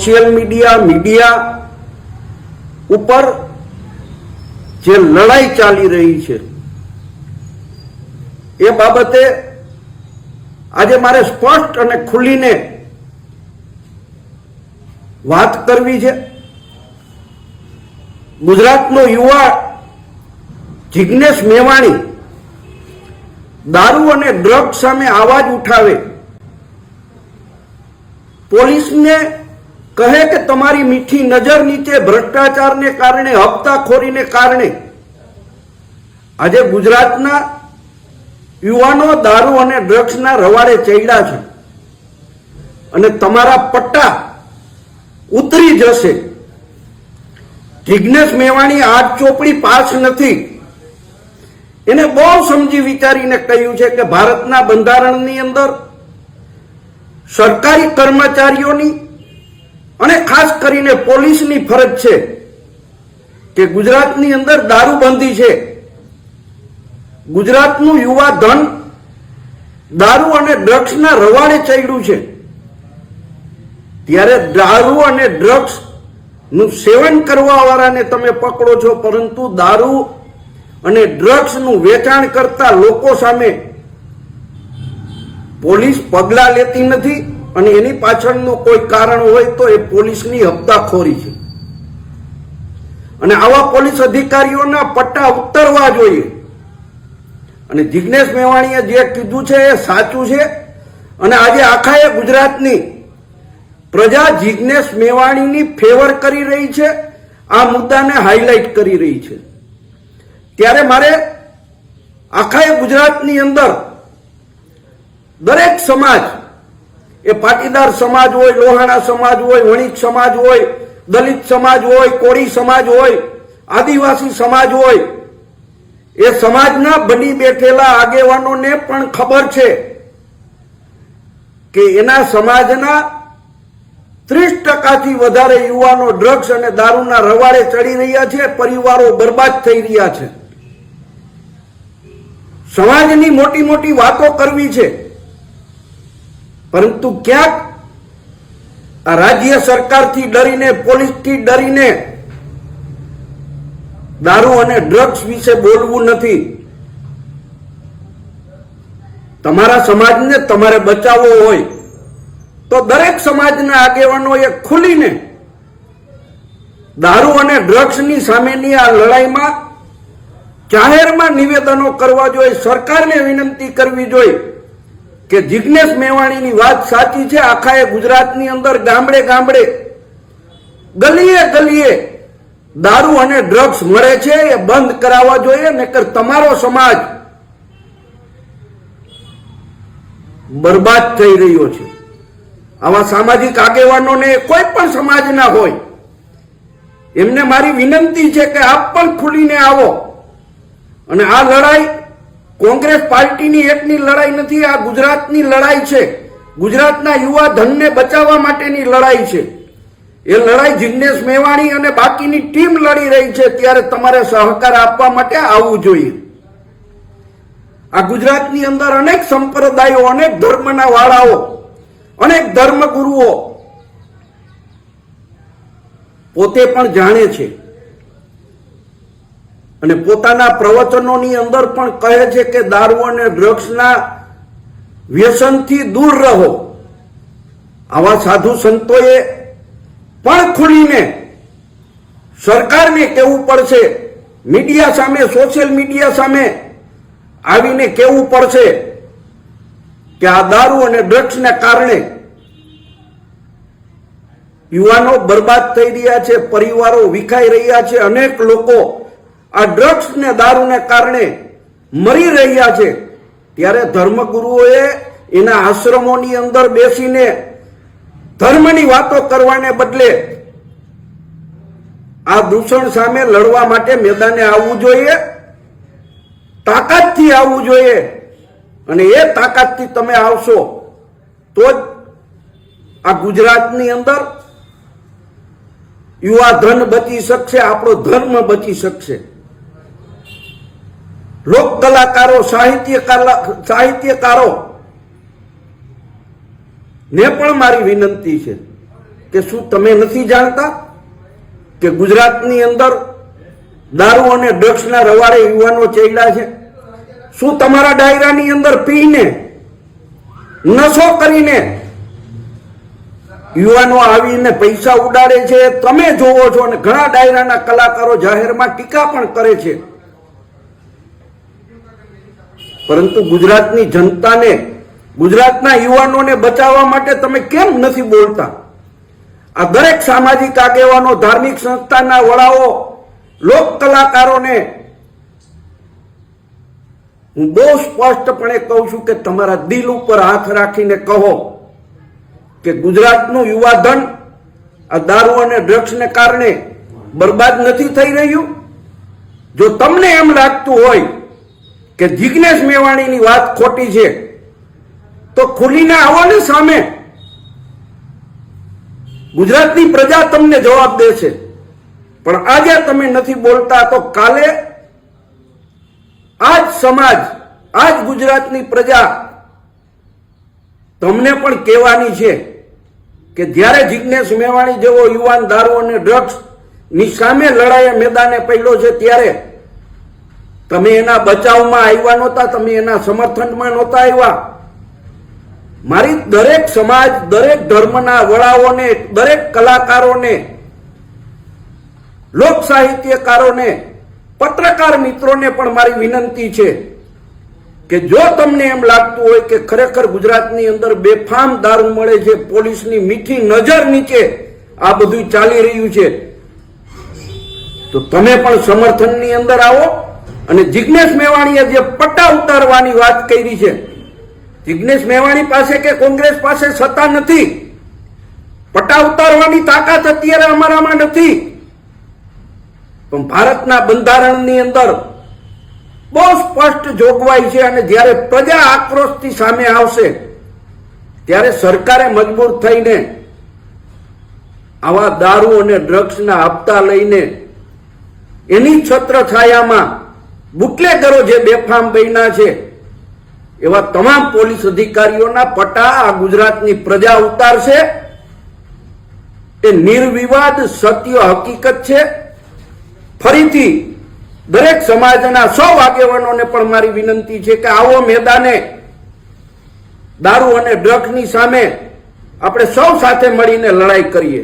Social media ઉપર જે લડાઈ ચાલી રહી છે એ બાબતે આજે મારે સ્પષ્ટ અને ખુલીને વાત કરવી છે। ગુજરાતનો યુવા જિગ્નેશ મેવાણી દારૂ અને ડ્રગ્સ સામે અવાજ ઉઠાવે, પોલીસને કહે કે તમારી મીઠી નજર નીચે ભ્રષ્ટાચારને કારણે, હપ્તાખોરીને કારણે આજે ગુજરાતના યુવાનો દારૂ અને ડ્રગ્સના રવાડે ચડ્યા છે અને તમારા પટ્ટા ઉતરી જશે। જિગ્નેશ મેવાણી આજ ચોપડી પાસ નથી, એને બહુ સમજી વિચારીને કહ્યું છે કે ભારતના બંધારણની અંદર સરકારી કર્મચારીઓની અને ખાસ કરીને પોલીસની ફરજ છે કે ગુજરાતની અંદર દારૂબંધી છે। ગુજરાતનું યુવા ધન દારૂ અને ડ્રગ્સના રવાડે ચડ્યું છે, ત્યારે દારૂ અને ડ્રગ્સ નું સેવન કરવા વાળાને તમે પકડો છો, પરંતુ દારૂ અને ડ્રગ્સનું વેચાણ કરતા લોકો સામે પોલીસ પગલાં લેતી નથી અને એની પાછળનું કોઈ કારણ હોય તો એ પોલીસની હપ્તાખોરી છે અને આવા પોલીસ અધિકારીઓના પટ્ટા ઉતરવા જોઈએ। અને જિગ્નેશ મેવાણીએ જે કીધું છે એ સાચું છે અને આજે આખા ગુજરાતની પ્રજા જિગ્નેશ મેવાણીની ફેવર કરી રહી છે, આ મુદ્દાને હાઇલાઇટ કરી રહી છે। ત્યારે મારે આખા ગુજરાતની અંદર દરેક સમાજ, એ પાટીદાર સમાજ હોય, લોહાણા સમાજ હોય, વણિક સમાજ હોય, દલિત સમાજ હોય, કોળી સમાજ હોય, આદિવાસી સમાજ હોય, એ સમાજના બની બેઠેલા આગેવાનોને પણ ખબર છે કે એના સમાજના 30% વધારે યુવાનો ડ્રગ્સ અને દારૂના રવાડે ચડી રહ્યા છે, પરિવારો બરબાદ થઈ રહ્યા છે। સમાજની મોટી મોટી વાતો કરવી છે, પરંતુ ક્યાંક આ રાજ્ય સરકારથી ડરીને, પોલીસથી ડરીને દારૂ અને ડ્રગ્સ વિશે બોલવું નથી। તમારા સમાજને તમારે બચાવવો હોય તો દરેક સમાજના આગેવાનોએ ખુલીને દારૂ અને ડ્રગ્સની સામેની આ લડાઈમાં જાહેરમાં નિવેદનો કરવા જોઈએ, સરકારને વિનંતી કરવી જોઈએ કે જિગ્નેશ મેવાણીની વાત સાચી છે। આખા ગુજરાતની અંદર ગામડે ગામડે, ગલીએ ગલીએ દારૂ અને ડ્રગ્સ મળે છે, એ બંધ કરાવવા જોઈએ, નહીતર તમારો સમાજ બરબાદ થઈ રહ્યો છે। આવા સામાજિક આગેવાનોને, કોઈ પણ સમાજના હોય, એમને મારી વિનંતી છે કે આપ પણ ખુલીને આવો અને આ લડાઈ કોંગ્રેસ પાર્ટીની એકની લડાઈ નથી, આ ગુજરાતની લડાઈ છે। ગુજરાતના યુવા ધનને બચાવવા માટેની લડાઈ છે। એ લડાઈ જિગ્નેશ મેવાણી અને બાકીની ટીમ લડી રહી છે, ત્યારે તમારે સહકાર આપવા માટે આવવું જોઈએ। આ ગુજરાતની અંદર અનેક સંપ્રદાયો, અનેક ધર્મના વાળાઓ, અનેક ધર્મગુરુઓ પોતે પણ જાણે છે અને પોતાના પ્રવચનોની અંદર પણ કહે છે કે દારૂ અને ડ્રગ્સના વ્યસનથી દૂર રહો। આવા સાધુ સંતોએ પણ ખુલીને સરકારને કહેવું પડશે, મીડિયા સામે, સોશિયલ મીડિયા સામે આવીને કહેવું પડશે કે આ દારૂ અને ડ્રગ્સના કારણે યુવાનો બરબાદ થઈ રહ્યા છે, પરિવારો વિખાઈ રહ્યા છે, અનેક લોકો આ ડ્રગ્સ ને દારૂને કારણે મરી રહ્યા છે। ત્યારે ધર્મગુરુઓએ એના આશ્રમોની અંદર બેસીને ધર્મની વાતો કરવાને બદલે આ દૂષણ સામે લડવા માટે મેદાને આવવું જોઈએ, તાકાતથી આવવું જોઈએ। અને એ તાકાતથી તમે આવશો તો જ આ ગુજરાતની અંદર યુવા ધન બચી શકશે, આપણો ધર્મ બચી શકશે। લોક કલાકારો, સાહિત્યકારો ને પણ મારી વિનંતી છે કે શું તમે નથી જાણતા કે ગુજરાતની અંદર દારૂ અને ડ્રગ્સના રવાડે યુવાનો ચડ્યા છે? શું તમારા ડાયરાની અંદર પીને નશો કરીને યુવાનો આવીને પૈસા ઉડાડે છે? તમે જોવો છો અને ઘણા ડાયરાના કલાકારો જાહેરમાં ટીકા પણ કરે છે. પરંતુ ગુજરાતની જનતાને, ગુજરાતના યુવાનોને બચાવવા માટે તમે કેમ નથી બોલતા? આ દરેક સામાજિક આગેવાનો, ધાર્મિક સંસ્થાના વડાઓ, લોક કલાકારોને હું બહુ સ્પષ્ટપણે કહું છું કે તમારા દિલ ઉપર હાથ રાખીને કહો કે ગુજરાતનું યુવાધન આ દારૂ અને ડ્રગ્સને કારણે બરબાદ નથી થઈ રહ્યું? જો તમને એમ લાગતું હોય કે જિગ્નેશ મેવાણીની વાત ખોટી છે તો ખુલીને આવો ને સામે. ગુજરાતની પ્રજા તમને જવાબ દેશે. પણ આજે તમે નથી બોલતા તો કાલે આજ સમાજ, આજ ગુજરાતની પ્રજા તમને પણ કહેવાની છે કે જ્યારે જિગ્નેશ મેવાણી જેવો યુવાન દારૂ અને ડ્રગ્સ ની સામે લડાઈ મેદાને પડ્યો છે ત્યારે તમે એના બચાવમાં આવ્યા નહોતા, તમે એના સમર્થનમાં નહોતા આવ્યા. મારી દરેક સમાજ, દરેક ધર્મના વડાઓને, દરેક કલાકારોને, લોક સાહિત્યકારોને, પત્રકાર મિત્રોને પણ મારી વિનંતી છે કે જો તમને એમ લાગતું હોય કે ખરેખર ગુજરાતની અંદર બેફામ દારૂ મળે છે, પોલીસની મીઠી નજર નીચે આ બધું ચાલી રહ્યું છે, તો તમે પણ સમર્થનની અંદર આવો. અને જિગ્નેશ મેવાણીએ જે પટ્ટા ઉતારવાની વાત કરી છે, જિગ્નેશ મેવાણી પાસે કે કોંગ્રેસ પાસે સત્તા નથી. પટ્ટા ઉતારવાની તાકાત અત્યારે અમારામાં નથી. પણ ભારતના બંધારણની અંદર બહુ સ્પષ્ટ જોગવાઈ છે અને જ્યારે પ્રજા આક્રોશથી સામે આવશે ત્યારે સરકારે મજબૂર થઈને આવા દારૂ અને ડ્રગ્સના હપ્તા લઈને એની છત્રછાયામાં બુટલેગરો જે બેફામ બન્યા છે એવા તમામ પોલીસ અધિકારીઓના પટ્ટા આ ગુજરાતની પ્રજા ઉતારશે. એ નિર્વિવાદ સત્ય હકીકત છે. ફરીથી દરેક સમાજના સૌ આગેવાનોને પણ મારી વિનંતી છે કે આવો મેદાને દારૂ અને ડ્રગ્સની સામે આપણે સૌ સાથે મળીને લડાઈ કરીએ.